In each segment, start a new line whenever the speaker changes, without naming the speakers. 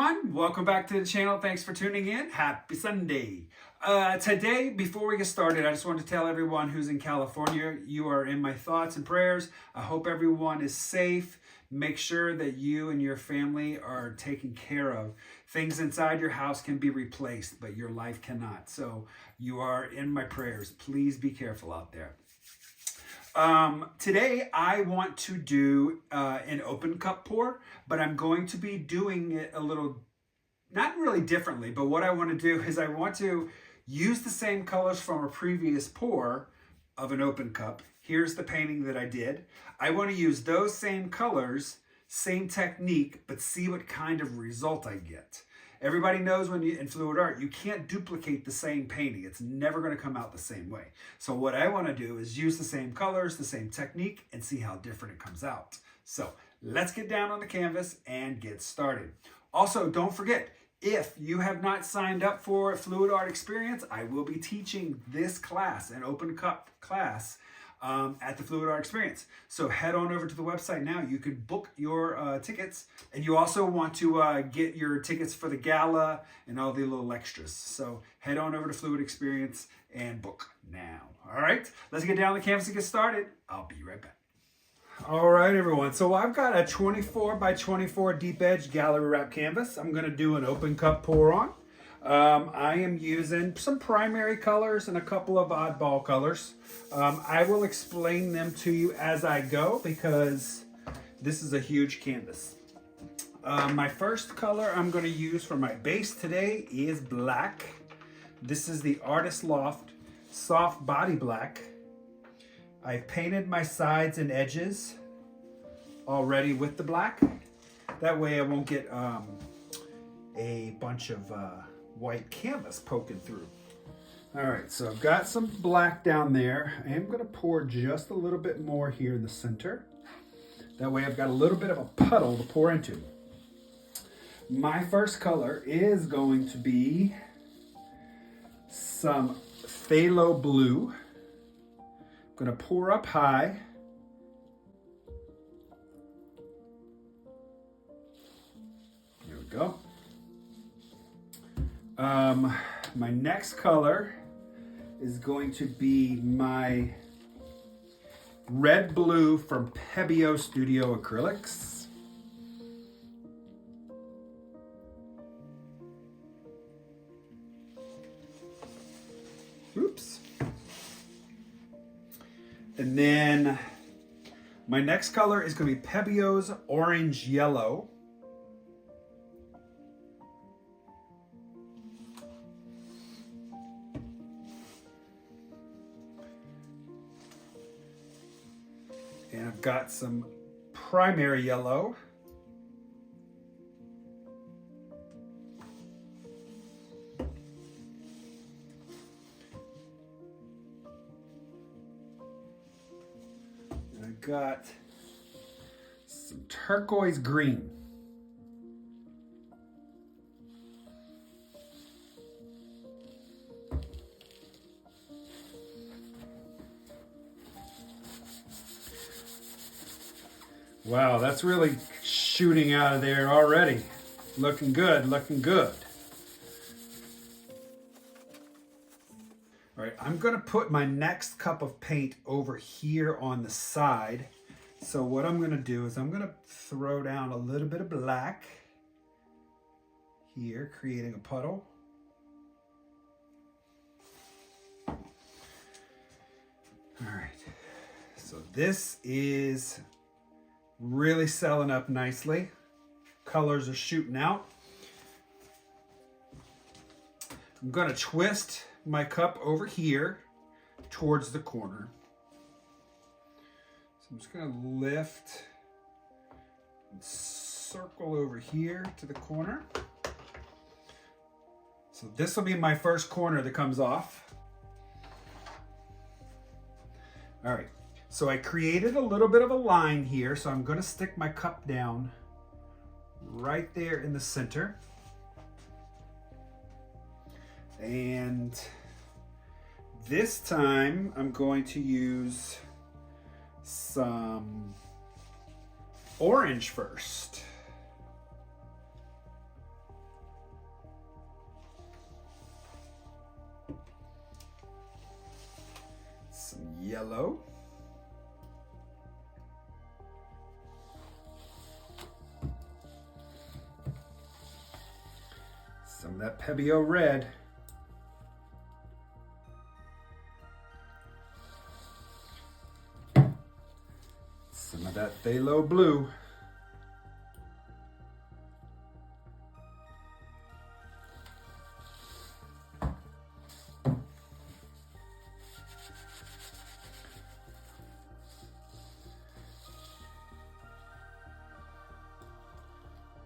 everyone, welcome back to the channel. Thanks for tuning in. Happy Sunday. Today, before we get started, I just want to tell everyone who's in California, you are in my thoughts and prayers. I hope everyone is safe. Make sure that you and your family are taken care of. Things inside your house can be replaced, but your life cannot. So you are in my prayers. Please be careful out there. Today I want to do an open cup pour, but I'm going to be doing it a little, not really differently, but what I want to do is I want to use the same colors from a previous pour of an open cup. Here's the painting that I did. I want to use those same colors, same technique, but see what kind of result I get. Everybody knows when you in fluid art, you can't duplicate the same painting. It's never going to come out the same way. So what I want to do is use the same colors, the same technique, and see how different it comes out. So let's get down on the canvas and get started. Also, don't forget, if you have not signed up for a fluid art experience, I will be teaching this class, an open cup class, at the Fluid Art Experience. So head on over to the website now. You can book your tickets, and you also want to get your tickets for the gala and all the little extras. So head on over to Fluid Experience and book now. All right, let's get down the canvas and get started. I'll be right back. All right, everyone. So I've got a 24 by 24 deep edge gallery wrap canvas. I'm going to do an open cup pour on. I am using some primary colors and a couple of oddball colors. I will explain them to you as I go because this is a huge canvas. My first color I'm going to use for my base today is black. This is the Artist Loft Soft Body Black. I've painted my sides and edges already with the black. That way I won't get a bunch of white canvas poking through. All right, so I've got some black down there. I am going to pour just a little bit more here in the center. That way I've got a little bit of a puddle to pour into. My first color is going to be some phthalo blue. I'm going to pour up high. There we go. My next color is going to be my red blue from Pebeo Studio Acrylics. Oops. And then my next color is going to be Pebeo's orange yellow. And I've got some primary yellow. And I've got some turquoise green. Wow, that's really shooting out of there already. Looking good, looking good. All right, I'm gonna put my next cup of paint over here on the side. So what I'm gonna do is I'm gonna throw down a little bit of black here, creating a puddle. All right, so this is really selling up nicely. Colors are shooting out. I'm going to twist my cup over here towards the corner. So I'm just going to lift and circle over here to the corner. So this will be my first corner that comes off. All right. So I created a little bit of a line here, so I'm going to stick my cup down right there in the center. And this time I'm going to use some orange first. yellow. Some of that Pebeo red. Some of that Phthalo blue.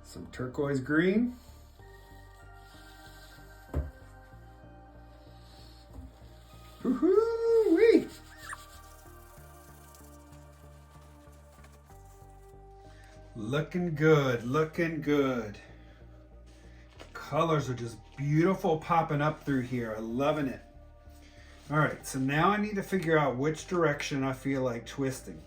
Some turquoise green. Woo-hoo-wee! Looking good, looking good. Colors are just beautiful popping up through here. I'm loving it. All right, so now I need to figure out which direction I feel like twisting.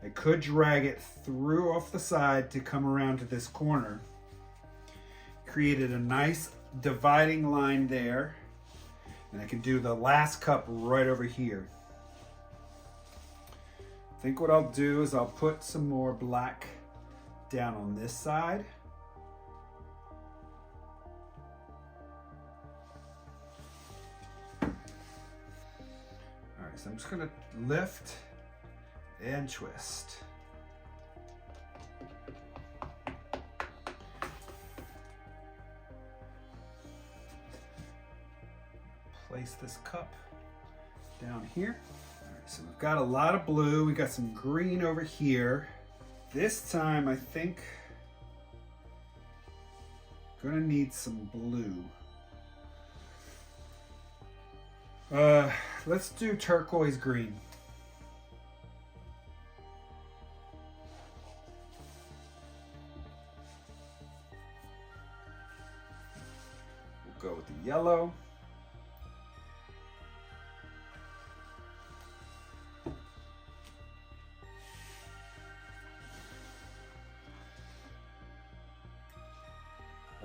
I could drag it through off the side to come around to this corner. Created a nice dividing line there. And I can do the last cup right over here. I think what I'll do is I'll put some more black down on this side. All right, so I'm just gonna lift and twist. Place this cup down here. All right, so we've got a lot of blue. We got some green over here. This time I think I'm gonna need some blue. Let's do turquoise green. We'll go with the yellow.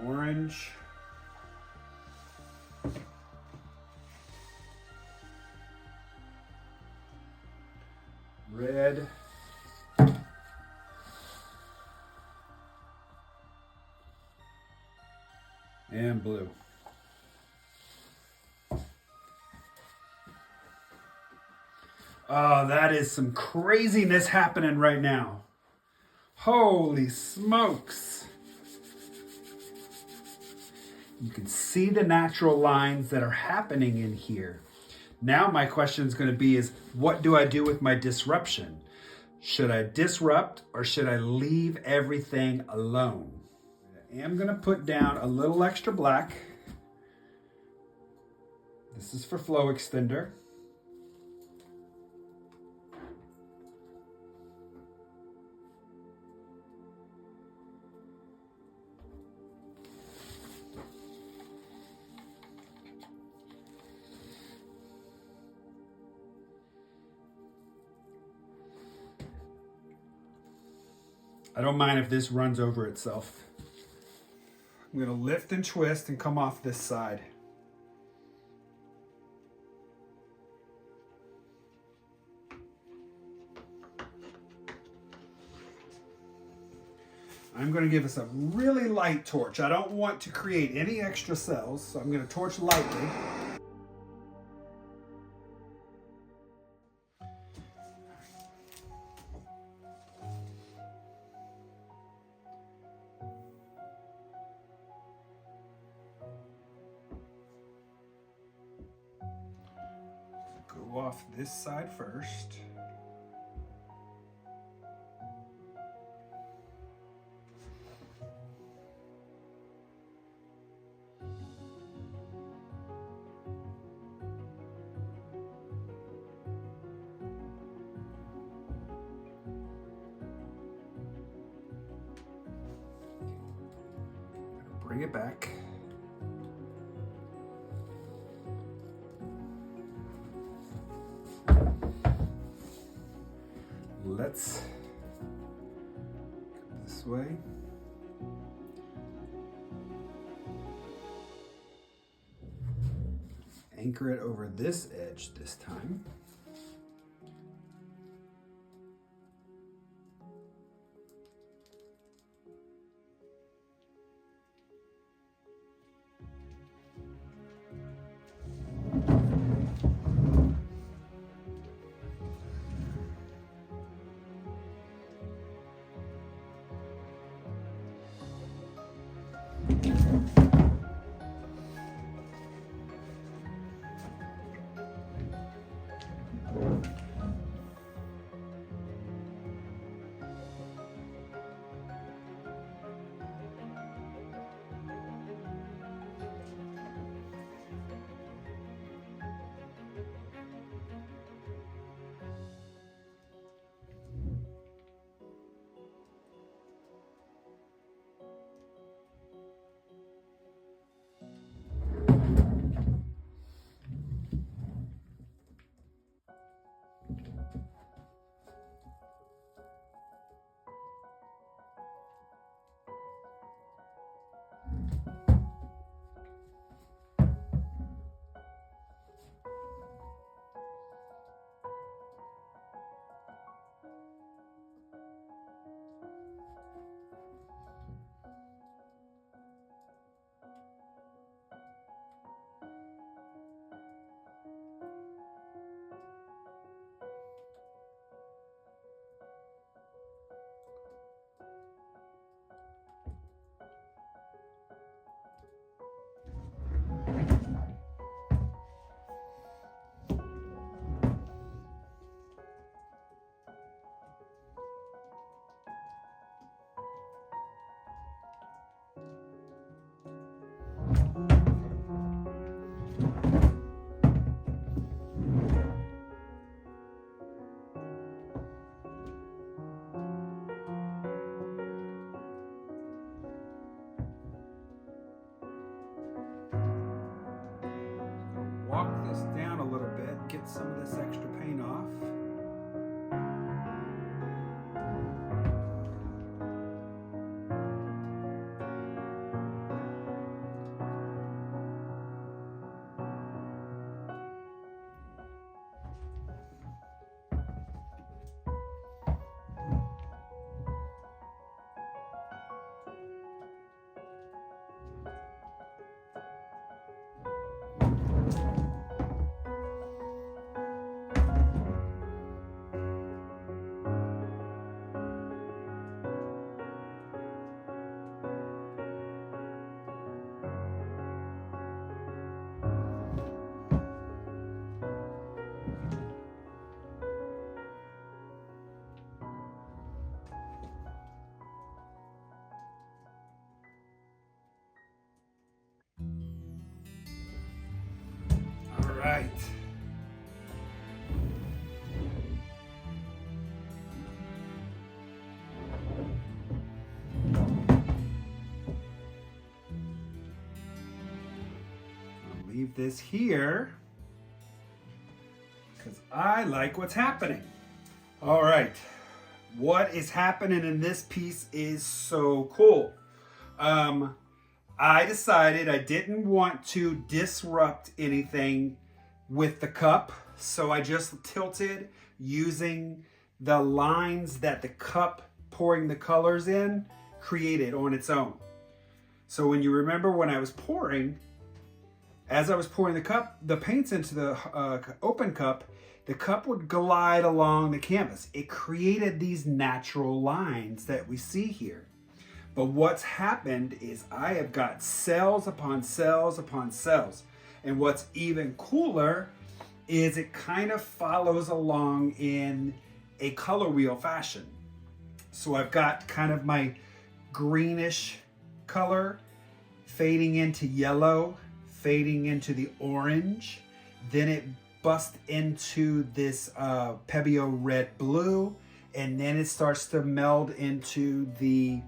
Orange. Red. And blue. Oh, that is some craziness happening right now. Holy smokes. You can see the natural lines that are happening in here. Now my question is going to be is, what do I do with my disruption? Should I disrupt or should I leave everything alone? I am going to put down a little extra black. This is for flow extender. I don't mind if this runs over itself. I'm going to lift and twist and come off this side. I'm going to give this a really light torch. I don't want to create any extra cells, so I'm going to torch lightly. Go off this side first. Bring it back. Let's go this way. anchor it over this edge this time. Walk this down a little bit, get some of this extra paint off. Right. I'll leave this here because I like what's happening. All right. What is happening in this piece is so cool. I decided I didn't want to disrupt anything with the cup, so I just tilted using the lines that the cup pouring the colors in created on its own. So when you remember when I was pouring, as I was pouring the paints into the open cup, the cup would glide along the canvas. It created these natural lines that we see here. But what's happened is I have got cells upon cells upon cells. And what's even cooler is it kind of follows along in a color wheel fashion. So I've got kind of my greenish color fading into yellow, fading into the orange. Then it busts into this Pebeo red blue. And then it starts to meld into the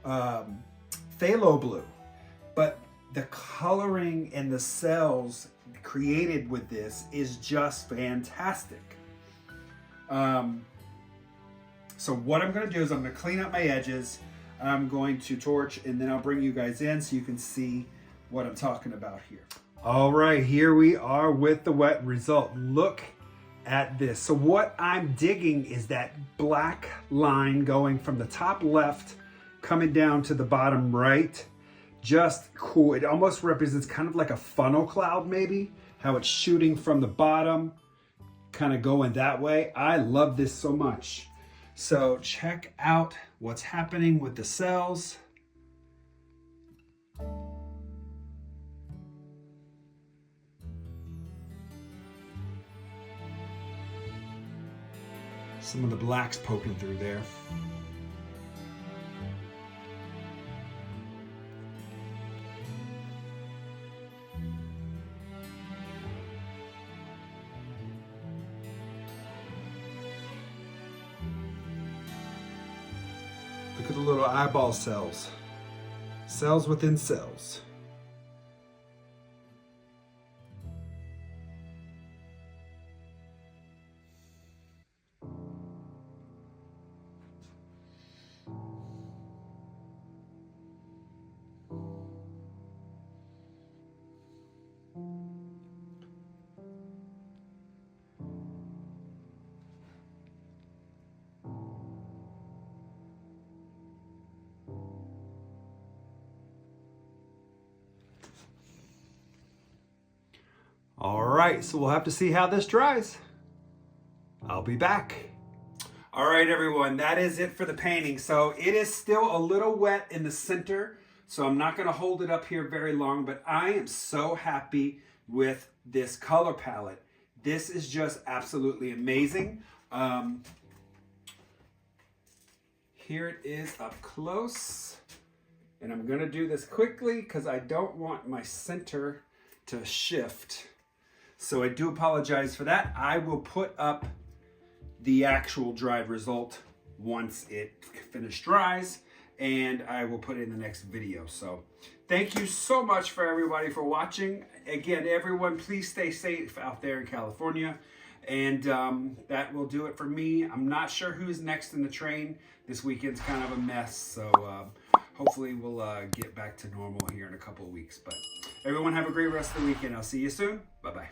phthalo blue. But the coloring and the cells created with this is just fantastic. So what I'm going to do is I'm going to clean up my edges. I'm going to torch and then I'll bring you guys in so you can see what I'm talking about here. All right, here we are with the wet result. Look at this. So what I'm digging is that black line going from the top left, coming down to the bottom right. Just cool. It almost represents kind of like a funnel cloud maybe, how it's shooting from the bottom, kind of going that way. I love this so much. So check out what's happening with the cells. Some of the blacks poking through there. Look at the little eyeball cells. Cells within cells. All right, so we'll have to see how this dries. I'll be back. All right, everyone, that is it for the painting. So it is still a little wet in the center, so I'm not gonna hold it up here very long, but I am so happy with this color palette. This is just absolutely amazing. Here it is up close. And I'm gonna do this quickly because I don't want my center to shift. So I do apologize for that. I will put up the actual dried result once it finished dries, and I will put it in the next video. So thank you so much for everybody for watching. Again, everyone, please stay safe out there in California. And that will do it for me. I'm not sure who's next in the train. This weekend's kind of a mess. So hopefully we'll get back to normal here in a couple of weeks. But everyone have a great rest of the weekend. I'll see you soon. Bye-bye.